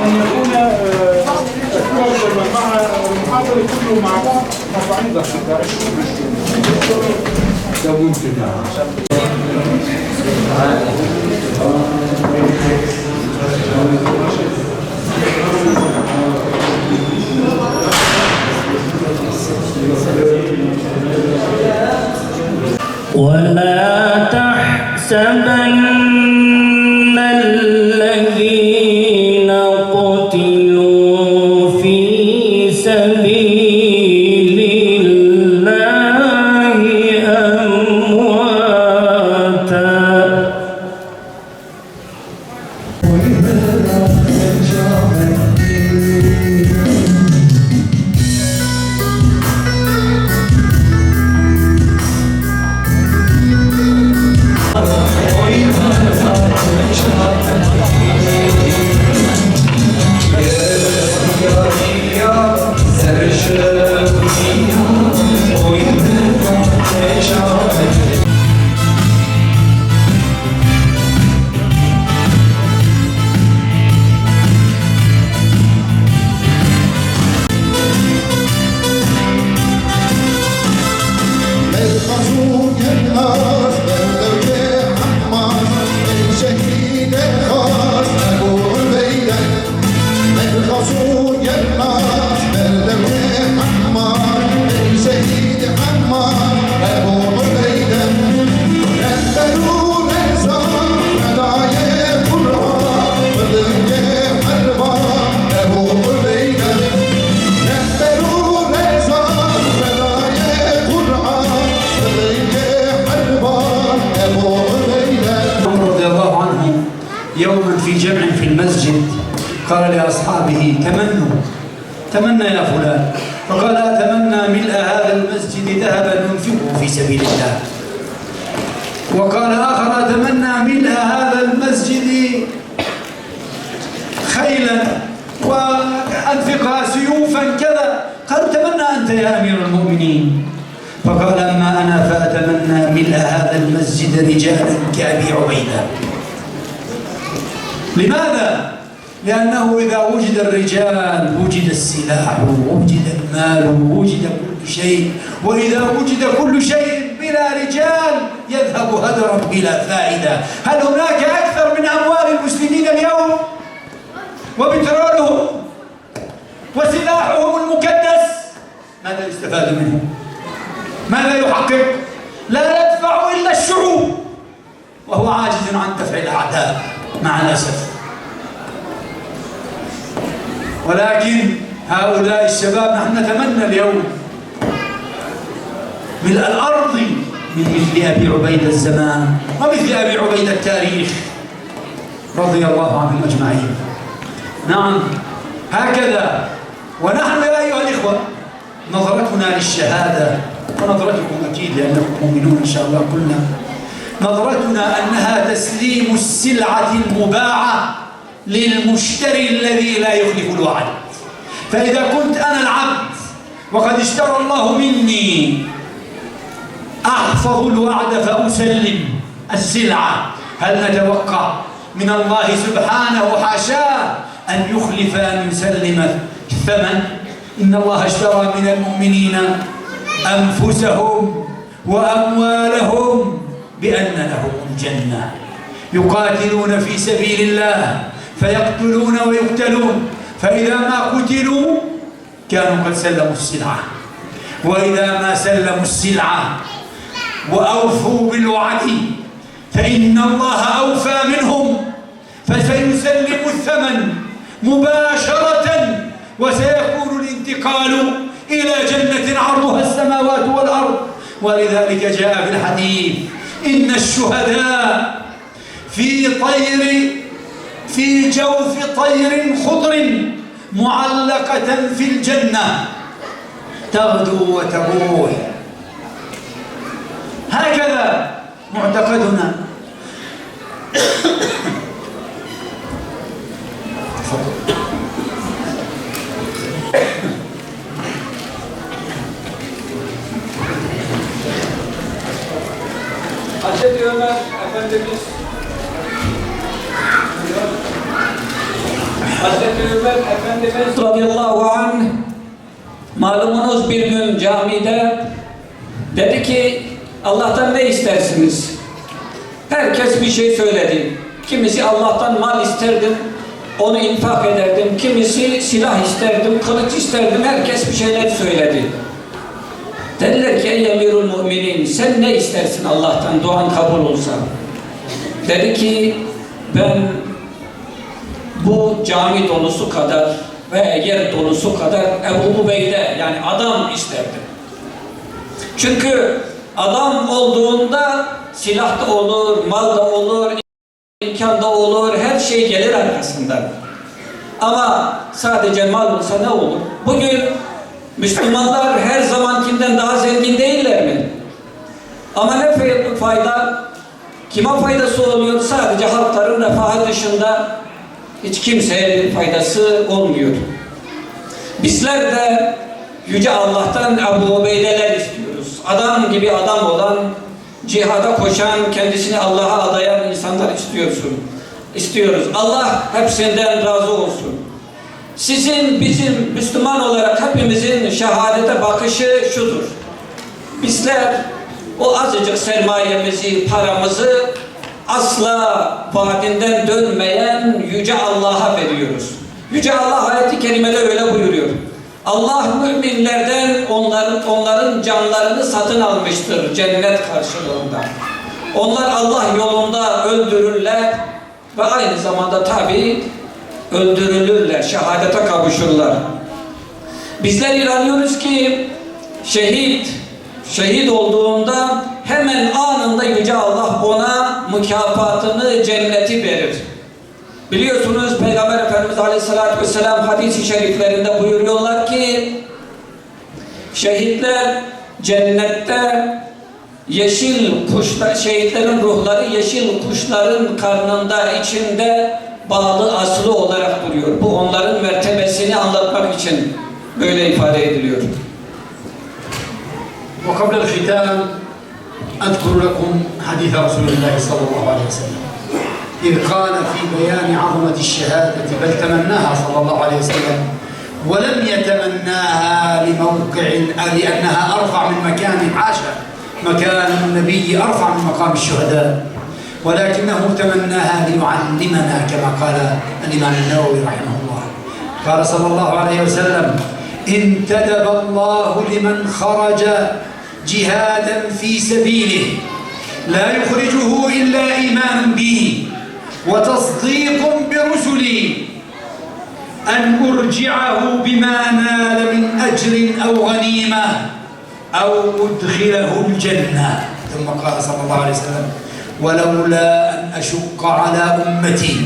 أن يكون مع المحاضرة كله مع بعض مطاعم دقيقة لو ممكن. ولا تحسبن الذين قتلوا في سبيل الله أمواتا يوما في جمع في المسجد قال لأصحابه تمنى يا فلان، فقال أتمنى ملء هذا المسجد ذهبا ينفقه في سبيل الله. وقال آخر أتمنى ملء هذا المسجد خيلا وأنفقها سيوفا كذا. قالوا تمنى أنت يا أمير المؤمنين. فقال أما أنا فأتمنى ملء هذا المسجد رجالا كأبي عبيدة. لماذا؟ لأنه إذا وجد الرجال وجد السلاح ووجد المال ووجد كل شيء، وإذا وجد كل شيء بلا رجال يذهب هدرا بلا فائدة. هل هناك أكثر من أموال المسلمين اليوم وبترولهم وسلاحهم المكدس؟ ماذا يستفاد منه؟ ماذا يحقق؟ لا يدفع إلا الشعوب وهو عاجز عن دفع الأعداء مع الأسف. ولكن هؤلاء الشباب نحن نتمنى اليوم ملء الأرض من مثل أبي عبيدة الزمان ومثل أبي عبيدة التاريخ رضي الله عنهم أجمعين. نعم هكذا. ونحن يا أيها الإخوة نظرتنا للشهادة، ونظرتكم أكيد لأنكم مؤمنون إن شاء الله كلنا، نظرتنا أنها تسليم السلعة المباعة للمشتري الذي لا يخلف الوعد. فإذا كنت أنا العبد وقد اشترى الله مني أحفظ الوعد فأسلم السلعة، هل نتوقع من الله سبحانه حاشاه أن يخلف أن يسلم الثمن؟ إن الله اشترى من المؤمنين أنفسهم وأموالهم بأن لهم الجنة يقاتلون في سبيل الله فيقتلون ويقتلون، فإذا ما قتلوا كانوا قد سلموا السلعة، وإذا ما سلموا السلعة وأوفوا بالوعد فإن الله أوفى منهم فسيسلم الثمن مباشرة، وسيكون الانتقال إلى جنة عرضها السماوات والأرض. ولذلك جاء في الحديث إن الشهداء في جوف طير خضر معلقة في الجنة تغدو وتروح. هكذا معتقدنا. Hazreti Ömer Efendimiz Hazreti Ömer Efendimiz radıyallahu anh malumunuz bir gün camide dedi ki Allah'tan ne istersiniz? Herkes bir şey söyledi. Kimisi Allah'tan mal isterdim, onu infak ederdim. Kimisi silah isterdim, kılıç isterdim. Herkes bir şeyler söyledi. Dediler ki ey emirul müminin sen ne istersin Allah'tan duan kabul olsa? Dedi ki ben bu cami dolusu kadar ve yer dolusu kadar Ebu Ubeyde yani adam isterdim. Çünkü adam olduğunda silah da olur, mal da olur, imkan da olur, her şey gelir arkasından. Ama sadece mal olsa ne olur? Bugün Müslümanlar her zamankinden daha zengin değiller mi? Ama ne fayda? Kime faydası oluyor? Sadece halkların refahı dışında hiç kimseye bir faydası olmuyor. Bizler de Yüce Allah'tan Ebu Ubeydeler istiyoruz. Adam gibi adam olan, cihada koşan, kendisini Allah'a adayan insanlar istiyoruz. Allah hepsinden razı olsun. Sizin, bizim Müslüman olarak hepimizin şehadete bakışı şudur. Bizler o azıcık sermayemizi, paramızı asla vaadinden dönmeyen Yüce Allah'a veriyoruz. Yüce Allah ayet-i kerimede öyle buyuruyor. Allah müminlerden onların canlarını satın almıştır cennet karşılığında. Onlar Allah yolunda öldürürler ve aynı zamanda tabi öldürülürler, şehadete kavuşurlar. Bizler inanıyoruz ki şehit olduğunda hemen anında Yüce Allah ona mükafatını, cenneti verir. Biliyorsunuz Peygamber Efendimiz Aleyhisselatü Vesselam hadis-i şeriflerinde buyuruyorlar ki şehitler cennette şehitlerin ruhları yeşil kuşların karnında içinde bağlı asılı olarak duruyor. Bu onların mertebesini anlatmak için böyle ifade ediliyor. وقبل الختام أذكر لكم حديث رسول الله صلى الله عليه وسلم إذ قال في بيان عظمة الشهادة بل تمناها صلى الله عليه وسلم ولم يتمناها لموقع لأنها أرفع من مكان عاشا مكان النبي أرفع من مقام الشهداء ولكنه تمناها ليعلمنا كما قال الإمام النووي رحمه الله قال صلى الله عليه وسلم انتدب الله لمن خرج جهادا في سبيله لا يخرجه إلا إيمان به وتصديق برسلي أن أرجعه بما نال من أجر أو غنيمة أو أدخله الجنة ثم قال صلى الله عليه وسلم ولولا أن أشق على أمتي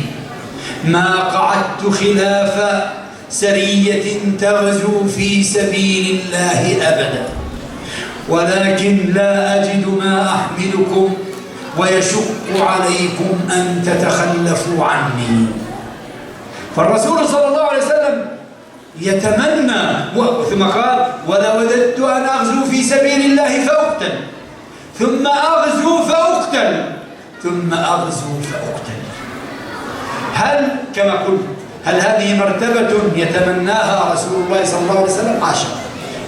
ما قعدت خلاف سرية تغزو في سبيل الله أبدا ولكن لا أجد ما أحملكم ويشق عليكم أن تتخلفوا عني فالرسول صلى الله عليه وسلم يتمنى ثم قال ولوددت أن أغزو في سبيل الله فأقتل ثم أغزو فأقتل ثم أغزو فأقتل هل كما قلت هل هذه مرتبة يتمناها رسول الله صلى الله عليه وسلم؟ عاشر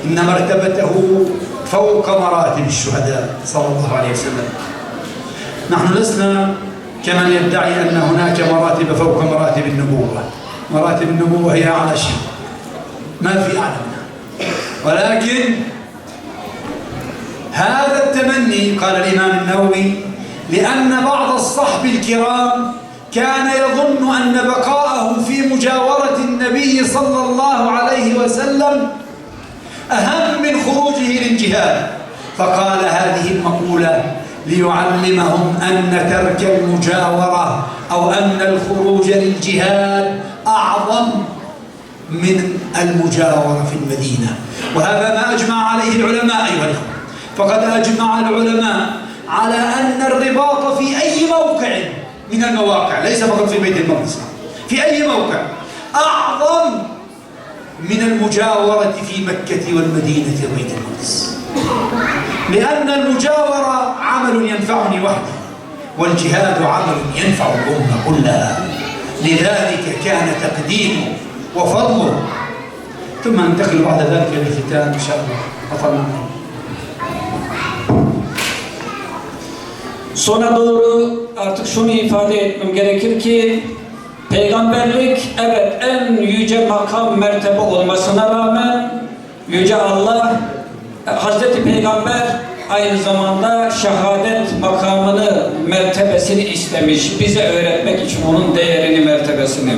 إن مرتبته فوق مراتب الشهداء صلى الله عليه وسلم نحن لسنا كمن يدعي أن هناك مراتب فوق مراتب النبوة مراتب النبوة هي أعلى شيء ما في أعلى منها ولكن هذا التمني قال الإمام النووي لأن بعض الصحب الكرام كان يظن أن بقاءه في مجاورة النبي صلى الله عليه وسلم أهم من خروجه للجهاد فقال هذه المقولة ليعلمهم أن ترك المجاورة أو أن الخروج للجهاد أعظم من المجاورة في المدينة وهذا ما أجمع عليه العلماء أيها الأخوة فقد أجمع العلماء على أن الرباط في أي موقع من المواقع ليس فقط في بيت المقدس في أي موقع أعظم من المجاورة في مكة والمدينة وبيت المقدس لأن المجاورة عمل ينفعني وحدي والجهاد عمل ينفع الأمة كلها لذلك كان تقديمه وفضله. ثم ننتقل بعد ذلك للختام إن شاء الله. أطلنا. Sona doğru artık şunu ifade etmem gerekir ki peygamberlik evet en yüce makam mertebe olmasına rağmen Yüce Allah Hazreti Peygamber aynı zamanda şehadet makamını, mertebesini istemiş. Bize öğretmek için onun değerini, mertebesini.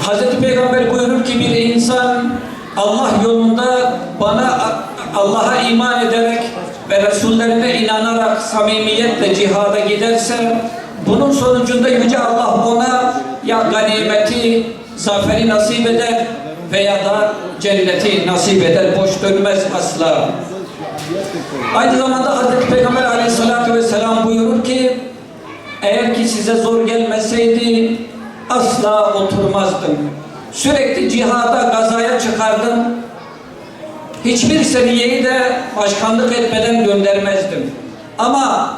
Hazreti Peygamber buyurur ki bir insan Allah yolunda Allah'a iman ederek ve Resullerine inanarak samimiyetle cihada giderse bunun sonucunda Yüce Allah ona ya ganimeti, zaferi nasip eder veya da cenneti nasip eder. Boş dönmez asla. Aynı zamanda Hazreti Peygamber Aleyhisselatü Vesselam buyurur ki eğer ki size zor gelmeseydi asla oturmazdım. Sürekli cihada, gazaya çıkardım. Hiçbir seriyeyi de başkanlık etmeden göndermezdim. Ama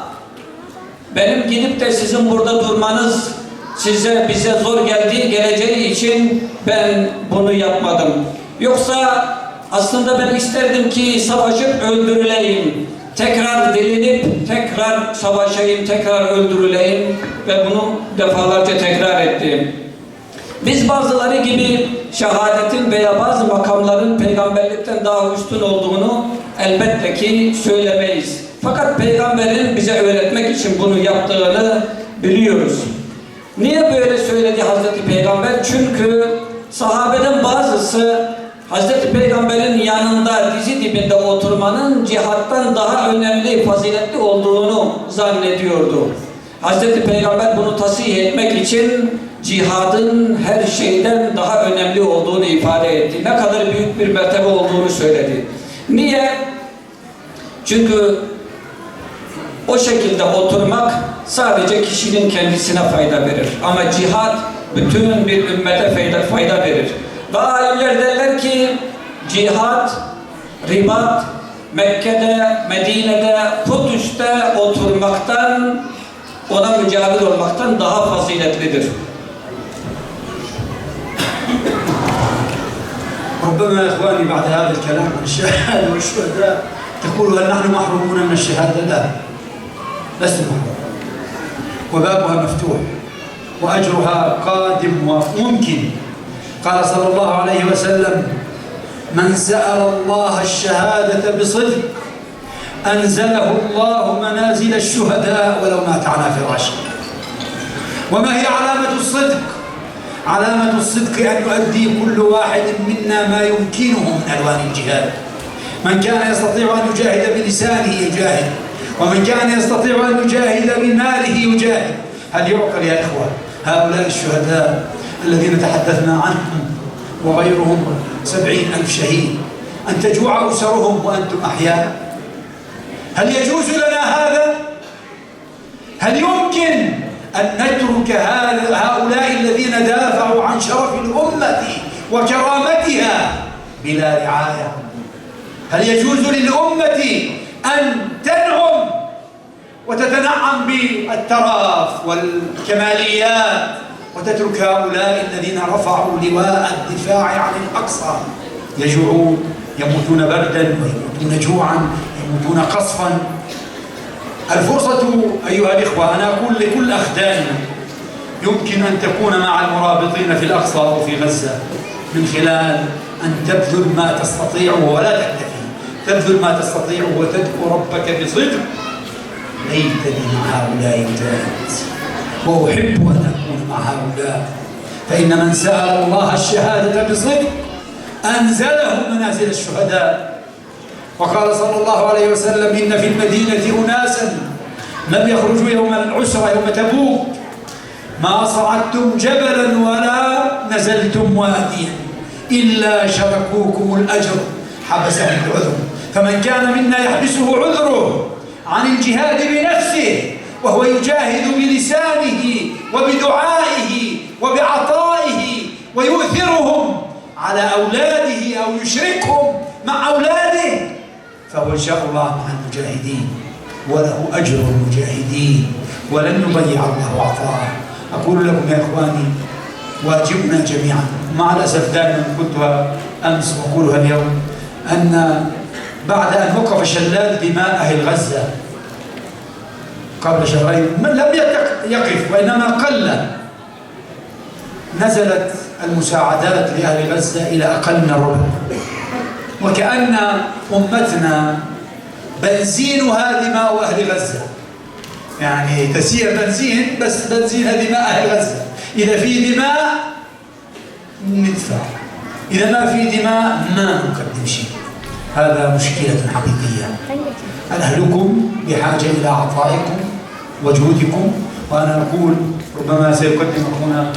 benim gidip de sizin burada durmanız bize zor geleceği için ben bunu yapmadım. Yoksa aslında ben isterdim ki savaşıp öldürüleyim. Tekrar dirilip tekrar savaşayım, tekrar öldürüleyim ve bunu defalarca tekrar ettim. Biz bazıları gibi şehadetin veya bazı makamların peygamberlikten daha üstün olduğunu elbette ki söylemeyiz. Fakat peygamberin bize öğretmek için bunu yaptığını biliyoruz. Niye böyle söyledi Hazreti Peygamber? Çünkü sahabeden bazısı Hazreti Peygamber'in yanında dizi dibinde oturmanın cihattan daha önemli, faziletli olduğunu zannediyordu. Hazreti Peygamber bunu tasih etmek için cihadın her şeyden daha önemli olduğunu ifade etti. Ne kadar büyük bir mertebe olduğunu söyledi. Niye? Çünkü o şekilde oturmak sadece kişinin kendisine fayda verir. Ama cihat bütün bir ümmete fayda verir. Ve alimler derler ki cihat, ribat, Mekke'de, Medine'de, Kudüs'te oturmaktan, ona mücadele olmaktan daha faziletlidir. ربما يا إخواني بعد هذا الكلام عن الشهادة والشهداء تقول هل نحن محرومون من الشهادة؟ لا، لسنا محرومون، وبابها مفتوح وأجرها قادم وممكن. قال صلى الله عليه وسلم من سأل الله الشهادة بصدق أنزله الله منازل الشهداء ولو مات على فراشه. وما هي علامة الصدق؟ علامة الصدق أن يؤدي كل واحد منا ما يمكنه من ألوان الجهاد. من كان يستطيع أن يجاهد بلسانه يجاهد، ومن كان يستطيع أن يجاهد بماله يجاهد. هل يعقل يا إخوة هؤلاء الشهداء الذين تحدثنا عنهم وغيرهم 70,000 شهيد أن تجوع أسرهم وأنتم أحياء؟ هل يجوز لنا هذا؟ هل يمكن أن نترك هؤلاء الذين دافعوا عن شرف الأمة وكرامتها بلا رعاية؟ هل يجوز للأمة أن تنعم وتتنعم بالتراف والكماليات وتترك هؤلاء الذين رفعوا لواء الدفاع عن الأقصى يجوعون، يموتون بردا ويموتون جوعا، يموتون قصفا؟ الفرصة أيها الإخوة أنا أقول لكل أخ دائما يمكن أن تكون مع المرابطين في الأقصى وفي غزة من خلال أن تبذل ما تستطيع ولا تكتفي، تبذل ما تستطيع وتدعو ربك بصدق. ليتني مع هؤلاء جاهد وأحب أن أكون مع هؤلاء، فإن من سأل الله الشهادة بصدق أنزله منازل الشهداء. وقال صلى الله عليه وسلم إن في المدينة أناسا لم يخرجوا يوم العسرة يوم تبوك ما صعدتم جبلا ولا نزلتم واديا إلا شركوكم الأجر حبسهم العذر. فمن كان منا يحبسه عذره عن الجهاد بنفسه وهو يجاهد بلسانه وبدعائه وبعطائه ويؤثرهم على أولاده أو يشركهم مع أولاده فهو إن شاء الله مع المجاهدين وله أجر المجاهدين ولن يضيع الله عطاءه. أقول لكم يا إخواني واجبنا جميعا، مع الأسف دائما قلتها أمس وأقولها اليوم، أن بعد أن وقف شلال دماء أهل غزة قبل شهرين لم يقف وإنما قل، نزلت المساعدات لأهل غزة إلى أقل من الربع، وكأن أمتنا بنزينها دماء أهل غزة، يعني تسير بنزين بس بنزينها دماء أهل غزة. إذا في دماء ندفع، إذا ما في دماء ما نقدم شيء. هذا مشكلة حقيقية. أهلكم بحاجة إلى عطائكم وجهودكم. وأنا أقول ربما سيقدم أخونا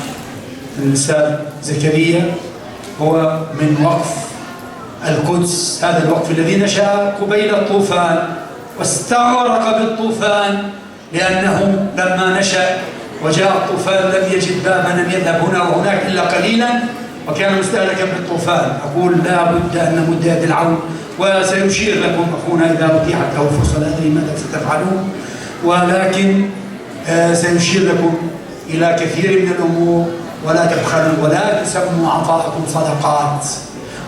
الأستاذ زكريا هو من وقف القدس، هذا الوقف الذي نشأ قبيل الطوفان واستغرق بالطوفان، لأنه لما نشأ وجاء الطوفان لم يجد بابا أن يذهب هنا وهناك إلا قليلا، وكان مستهلكا بالطوفان. أقول لا بد أن نمد يد العون، وسيشير لكم أخونا إذا أتيحت له الفرصة، لا أدري ماذا ستفعلون، ولكن سيشير لكم إلى كثير من الأمور. ولا تبخلوا ولا تسموا عطاءكم صدقات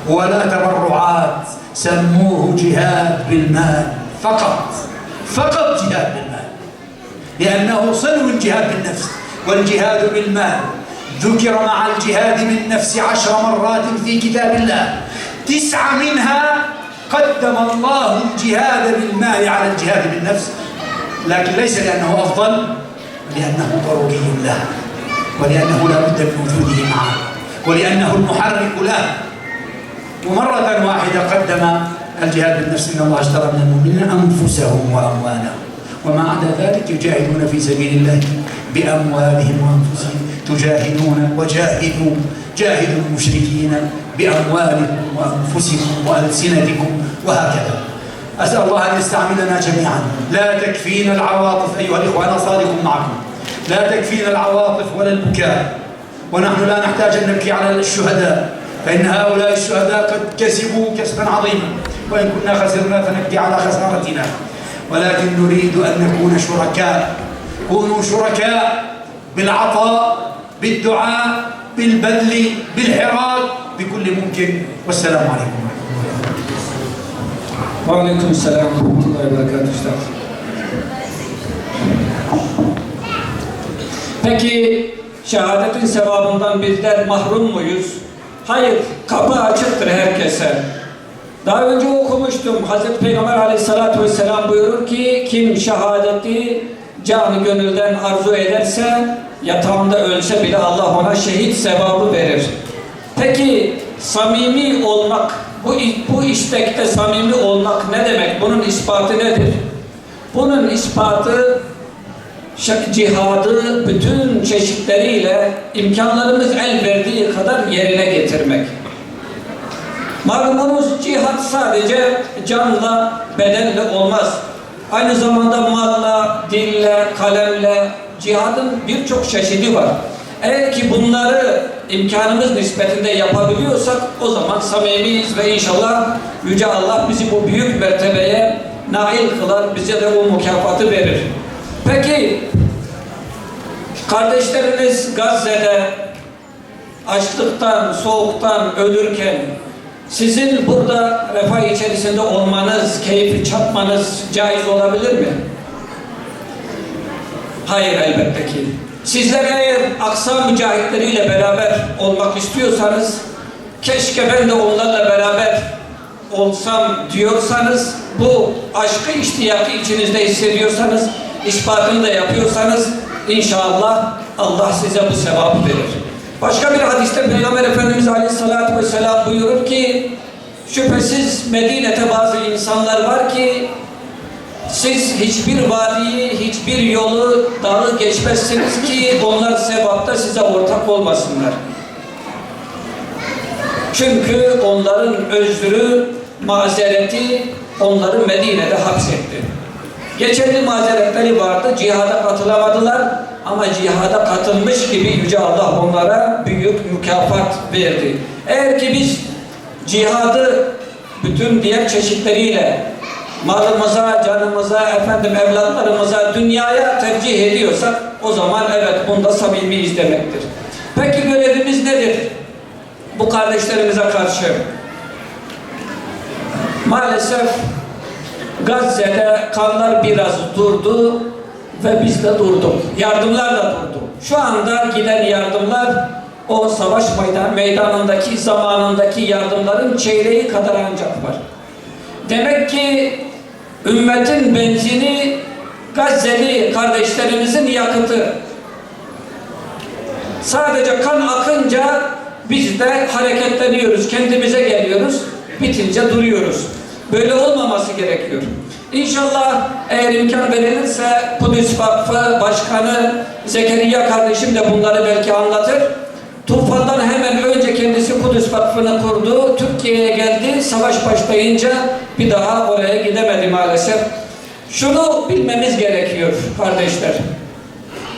ولا تبرعات، سموه جهاد بالمال فقط، فقط جهاد بالمال، لأنه صنو الجهاد بالنفس. والجهاد بالمال ذكر مع الجهاد بالنفس 10 مرات في كتاب الله، 9 منها قدم الله الجهاد بالمال على الجهاد بالنفس، لكن ليس لأنه أفضل، لأنه ضروري له، ولأنه لا بد من وجوده معه، ولأنه المحرك له. ومرة واحدة قدم الجهاد بالنفس، إن الله اشترى من المؤمنين أنفسهم وأموالهم، وما عدا ذلك يجاهدون في سبيل الله بأموالهم وأنفسهم. تجاهدون وجاهدوا، جاهدوا المشركين بأموالكم وأنفسكم وألسنتكم، وهكذا. أسأل الله أن يستعملنا جميعا. لا تكفينا العواطف أيها الإخوة، أنا صادق معكم، لا تكفينا العواطف ولا البكاء، ونحن لا نحتاج أن نبكي على الشهداء، فإن هؤلاء الشهداء قد كسبوا كسبا عظيما، وإن كنا خسرنا فنبكي على خسارتنا، ولكن نريد أن نكون شركاء. كونوا شركاء بالعطاء، بالدعاء، بالبذل، بالحراك، بكل ممكن. والسلام عليكم. وعليكم السلام ورحمة الله وبركاته. Peki şehadetin sevabından bizler mahrum muyuz? Hayır, kapı açıktır herkese. Daha önce okumuştum. Hazreti Peygamber Aleyhisselatü Vesselam buyurur ki, kim şehadeti canı gönülden arzu ederse, yatağında ölse bile Allah ona şehit sevabı verir. Peki samimi olmak, bu istekte samimi olmak ne demek? Bunun ispatı nedir? Bunun ispatı cihadı bütün çeşitleriyle imkanlarımız el verdiği kadar yerine getirmek. Malumunuz cihat sadece canla, bedenle olmaz. Aynı zamanda malla, dille, kalemle cihadın birçok çeşidi var. Eğer ki bunları imkanımız nispetinde yapabiliyorsak o zaman samimiyiz ve inşallah Yüce Allah bizi bu büyük mertebeye nail kılar, bize de o mükafatı verir. Peki kardeşleriniz Gazze'de açlıktan, soğuktan ölürken sizin burada refah içerisinde olmanız, keyfi çatmanız caiz olabilir mi? Hayır, elbette ki. Sizler eğer Aksa mücahitleriyle beraber olmak istiyorsanız, keşke ben de onlarla beraber olsam diyorsanız, bu aşkı, iştiyakı içinizde hissediyorsanız, ispatını da yapıyorsanız, İnşallah Allah size bu sevabı verir. Başka bir hadiste Peygamber Efendimiz Aleyhisselatü Vesselam buyurur ki, şüphesiz Medine'de bazı insanlar var ki siz hiçbir vadiyi, hiçbir yolu, dağı geçmezsiniz ki onlar sevapta size ortak olmasınlar. Çünkü onların özrü, mazereti onları Medine'de hapsetti. Geçerli mazeretleri vardı, cihada katılamadılar ama cihada katılmış gibi Yüce Allah onlara büyük mükafat verdi. Eğer ki biz cihadı bütün diğer çeşitleriyle malımıza, canımıza, evlatlarımıza, dünyaya tercih ediyorsak o zaman evet bunda samimiyiz demektir. Peki görevimiz nedir? Bu kardeşlerimize karşı. Maalesef Gazze'de kanlar biraz durdu ve biz de durduk. Yardımlar da durdu. Şu anda giden yardımlar o savaş meydanındaki zamanındaki yardımların çeyreği kadar ancak var. Demek ki ümmetin benzini Gazze'li kardeşlerimizin yakıtı. Sadece kan akınca biz de hareketleniyoruz, kendimize geliyoruz, bitince duruyoruz. Böyle olmaması gerekiyor. İnşallah eğer imkan verilirse Kudüs Vakfı Başkanı Zekeriya kardeşim de bunları belki anlatır. Tufandan hemen önce kendisi Kudüs Vakfı'nı kurdu, Türkiye'ye geldi, savaş başlayınca bir daha oraya gidemedi maalesef. Şunu bilmemiz gerekiyor kardeşler.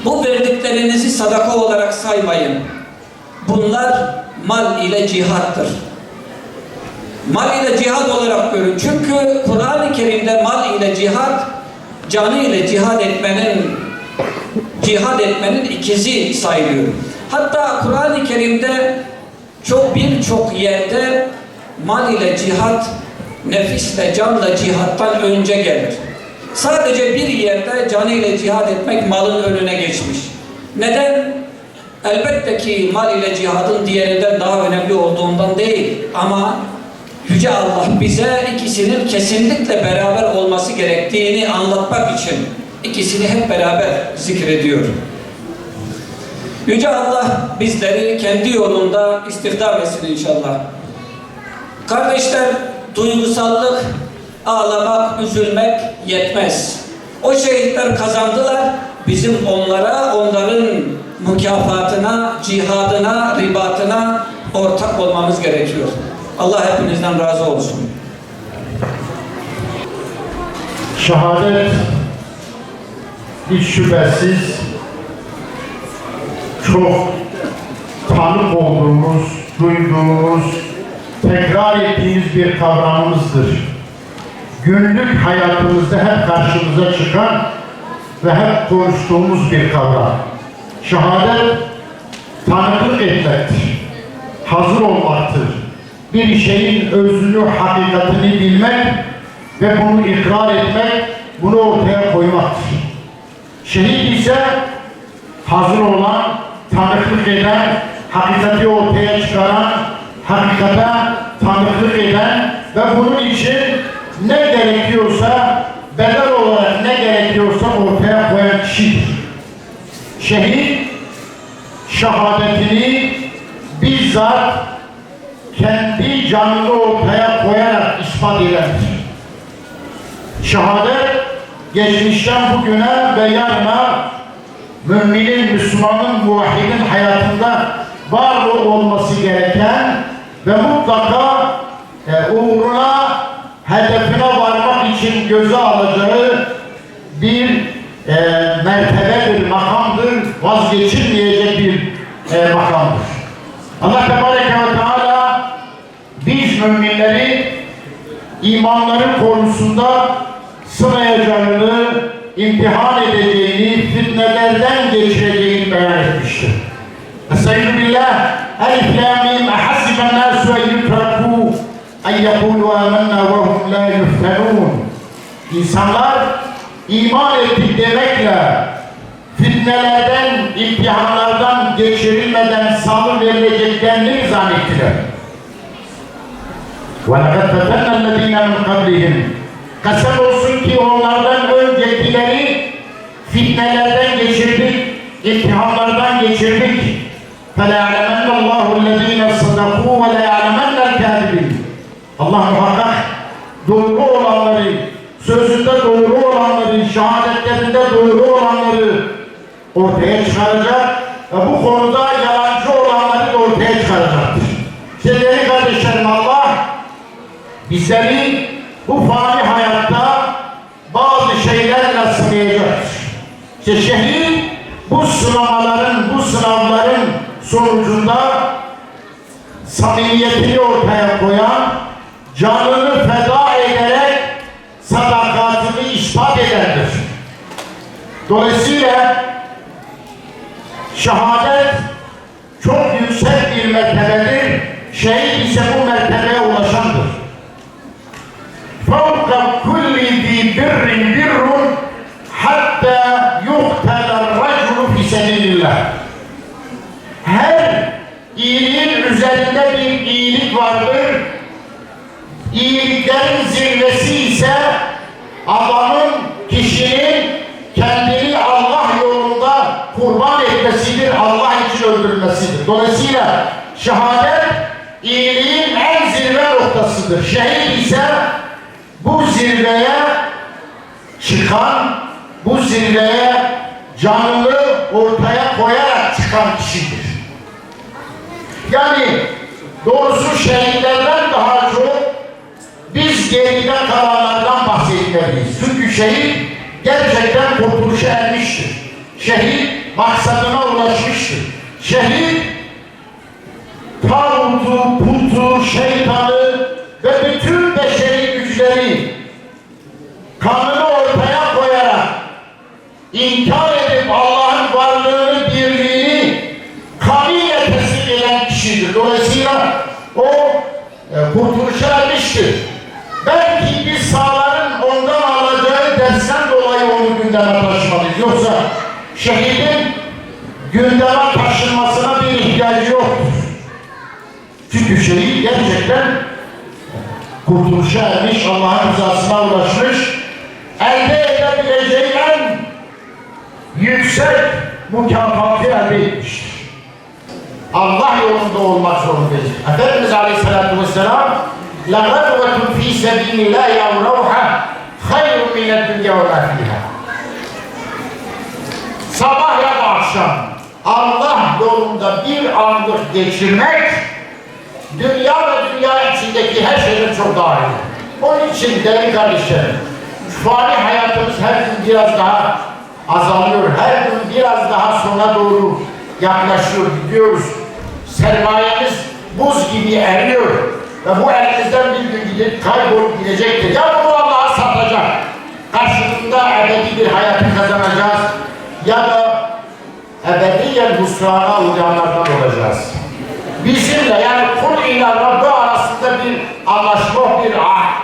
Bu verdiklerinizi sadaka olarak saymayın. Bunlar mal ile cihattır. Mal ile cihad olarak görün. Çünkü Kur'an-ı Kerim'de mal ile cihad, canı ile cihad etmenin ikizi sayılıyor. Hatta Kur'an-ı Kerim'de birçok yerde mal ile cihad, nefisle, canla cihattan önce gelir. Sadece bir yerde canı ile cihad etmek malın önüne geçmiş. Neden? Elbette ki mal ile cihadın diğerinden daha önemli olduğundan değil. Ama Yüce Allah bize ikisinin kesinlikle beraber olması gerektiğini anlatmak için ikisini hep beraber zikrediyor. Yüce Allah bizleri kendi yolunda istihdam etsin inşallah. Kardeşler, duygusallık, ağlamak, üzülmek yetmez. O şehitler kazandılar, bizim onların mükafatına, cihadına, ribatına ortak olmamız gerekiyor. Allah hepinizden razı olsun. Şehadet hiç şüphesiz çok tanık olduğumuz, duyduğumuz, tekrar ettiğimiz bir kavramımızdır. Günlük hayatımızda hep karşımıza çıkan ve hep konuştuğumuz bir kavram. Şehadet tanıklık etmektir, hazır olmaktır. Bir şeyin özünü, hakikatini bilmek ve bunu ikrar etmek, bunu ortaya koymaktır. Şehit ise hazır olan, tanıklık eden, hakikati ortaya çıkaran, hakikate tanıklık eden ve bunun için ne gerekiyorsa, bedel olarak ne gerekiyorsa ortaya koyan kişidir. Şehit, şehadetini bizzat kendi canını ortaya koyarak ispat edendir. Şehadet, geçmişten bugüne ve yarına müminin, Müslümanın, muvahhidin hayatında var olması gereken ve mutlaka uğruna, hedefine varmak için göze alacağı bir mertebedir, makamdır, vazgeçilmeyecek bir makamdır. Allah Tebareke ve Teala biz müminleri imanları konusunda sınayacağını, imtihan edeceğini, fitnelerden geçireceğini beyan etmiştir. Estaizu billah. Elif la mim ahasiben nasu en yutrakû en yekûlû âmennâ ve hum lâ yuftenûn. İnsanlar iman ettik demekle fitnelerden, imtihanlardan geçirilmeden salı verileceklerini zannettiler. وَلَقَدْ فَتَنَّ الَّذ۪ينَ مِنْ قَبْلِهِمْ Kasem olsun ki onlardan öncekileri fitnelerden geçirdik, imtihanlardan geçirdik. فَلَيَعْلَمَنَّ اللّٰهُ الَّذ۪ينَ صَدَقُوا وَلَيَعْلَمَنَّ الْكَاذِبِينَ Allah muhakkak doğru olanları, sözünde doğru olanları, şehadetlerinde doğru olanları ortaya çıkaracak ve bu konuda yalancı olanları da ortaya çıkaracaktır. Sevgili kardeşlerim, Allah bizleri bu fani hayatta bazı şeylerle sınayacaktır. İşte şehit bu sınavların, bu sınavların sonucunda samimiyetini ortaya koyan, canını feda ederek sadaka Dolayısıyla şehadet çok yüksek bir mertebedir. Şehit ise bu mertebeye ulaşandır. فَوْقَ كُلِّ ذِي بِرٍّ بِرٌّ حَتَّى يُقْتَلَ الرَّجُلُ فِي سَبِيلِ اللّٰهِ. Her iyiliğin üzerinde bir iyilik vardır. İyiliklerin zirvesi ise adamın, kişinin kendini Allah yolunda kurban etmesidir, Allah için öldürmesidir. Dolayısıyla şehadet iyiliğin en zirve noktasıdır. Şehit ise bu zirveye çıkan, bu zirveye canını ortaya koyarak çıkan kişidir. Yani doğrusu şehitlerden daha çok biz geride kalanlardan bahsetmeliyiz. Çünkü şehit gerçekten kurtuluşa ermiştir. Şehit maksadına ulaşmıştır. Şehit tağutu, putu, şeytanı ve bütün beşeri güçleri kanını ortaya koyarak inkar edip Allah'ın varlığını, birliğini kanıyla teslim eden kişidir. Dolayısıyla o kurtuluşa ermiştir. Belki biz sağların ondan alacağı dersten dolayı onu gündeme taşımalıyız. Yoksa şehidin gündeme taşınmasına bir ihtiyacı yoktur. Çünkü şehit gerçekten kurtuluşa ermiş, Allah'ın rızasına ulaşmış, elde edebileceği en yüksek mükafatı elde etmiştir. Allah yolunda olmak zorundayız. Efendimiz Aleyhisselatü Vesselam لَغَدْوَةٌ ف۪ي سَب۪يلِ اللّٰهِ يَوْرَوْحَ خَيْرٌ مِنَ الدُّنْيَا وَمَا ف۪يهَا. Sabah ya da akşam Allah yolunda bir anlık geçirmek dünya ve dünya içindeki her şeyden çok daha iyi. Onun için değerli kardeşlerim, fani hayatımız her gün biraz daha azalıyor, her gün biraz daha sona doğru yaklaşıyor, gidiyoruz. Sermayemiz buz gibi eriyor ve bu elimizden bir gün gidip kaybolup gidecektir. Ya bunu Allah'a satacak, karşılığında ebedi bir hayatı kazanacağız ya da ebediyen husrana uğrayanlardan olacağız. Bizimle yani kul ile Rabbi arasında bir anlaşma, bir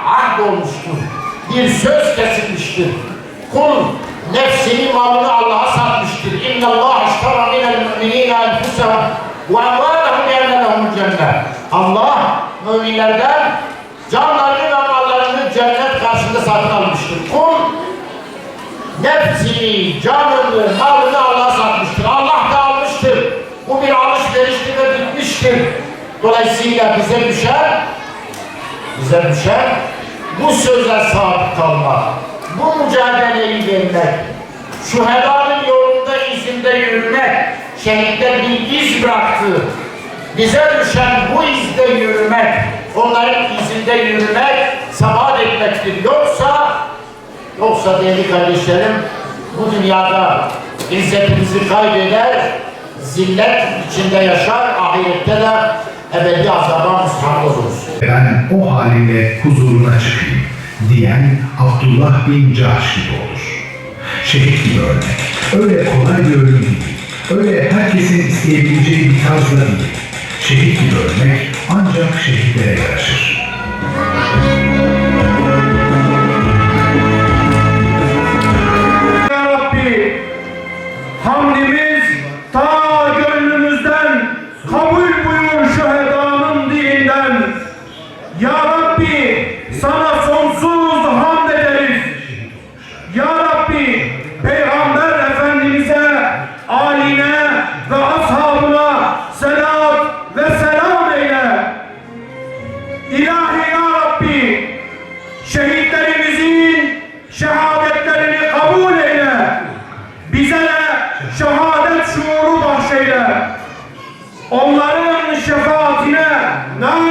ahd olmuştur. Bir söz kesilmiştir. Kul nefsini, malını Allah'a satmıştır. İnna Allah iştara minel müminine enfusahum ve emvalahum bi'ennelehumul cennet. Allah müminlerden canlarını ve mallarını cennet karşısında satın almıştır. Kul nefsini, canını, malını Allah'a satmıştır. Allah da almıştır. Bu bir alışveriştir ve bitmiştir. Dolayısıyla bize düşer bu söze sadık kalmak, bu mücadeleyi vermek, şuhedanın yolunda izinde yürümek, şehitler bir iz bıraktı. Bize düşen bu izde yürümek, onların izinde yürümek, sabat etmektir. Yoksa değerli kardeşlerim, bu dünyada izzetimizi kaybeder, zillet içinde yaşar, ahirette de ebedi azaba müstahak oluruz. Ben o haliyle huzuruna çıkayım diyen Abdullah bin Cahş gibi olur. Şehit gibi ölmek, öyle kolay bir ölüm değil, öyle herkesin isteyebileceği bir tarzda değil. Şehit gibi ölmek ancak şehitlere yaraşır. Ya Rabbi, hamdimiz ta gönlümüzden kabul buyur şühedanın dininden. Ya Rabbi, sana sonsuz hamd ederiz. Ya Rabbi, Peygamber Efendimiz'e, âline ve ashabına selat ve selam eyle. İlahi Ya Rabbi, şehitlerimizin şehadetlerini kabul eyle. Bize de şehadet şuuru bahşeyle. Onların şefaatine nail